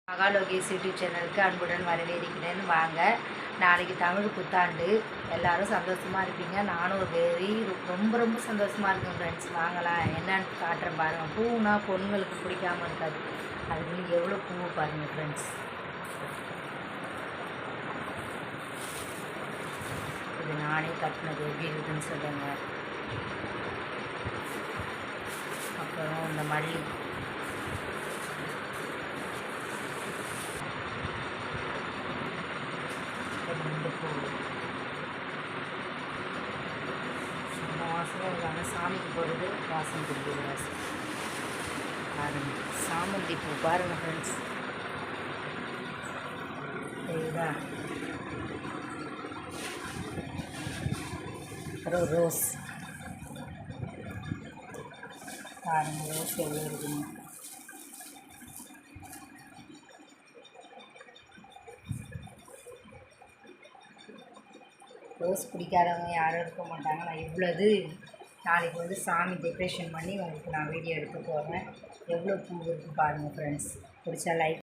மகாலோகேஷ் YouTube சேனலுக்கு அன்புடன் வரவேற்கிறேன். வாங்க, நாளைக்கு தமிழ் புத்தாண்டு, எல்லோரும் சந்தோஷமாக இருப்பீங்க. நானும் ரொம்ப ரொம்ப சந்தோஷமாக இருக்கேன் ஃப்ரெண்ட்ஸ். வாங்கலாம், என்னன்னு காட்டுறேன் பாருங்கள். பூனா பொண்ணுங்களுக்கு பிடிக்காமல் இருக்காது. அதுக்கு எவ்வளோ பூவை பாருங்கள் ஃப்ரெண்ட்ஸ். இது நானே கட்டினது, எப்படி இருக்குதுன்னு சொல்லுங்கள். அப்புறம் இந்த மல்லி, இந்த வாசனை இருக்காங்க. சாமிக்கு போகிறது வாசம் பிடிக்கிற வாசம் பாருங்க. சாமந்தி பூ பாருங்கள் ஃப்ரெண்ட்ஸ், சரிதா? அப்புறம் ரோஸ் பாருங்கள், ரோஸ் எவ்வளோ இருக்குங்க. ரோஸ் பிடிக்காதவங்க யாரும் இருக்க மாட்டாங்க. நான் இவ்வளோது நாளைக்கு வந்து சாமி டெக்கரேஷன் பண்ணி உங்களுக்கு நான் வீடியோ எடுக்க போகிறேன். எவ்வளோ பூ இருக்குது பாருங்கள் ஃப்ரெண்ட்ஸ். பிடிச்சா லைக்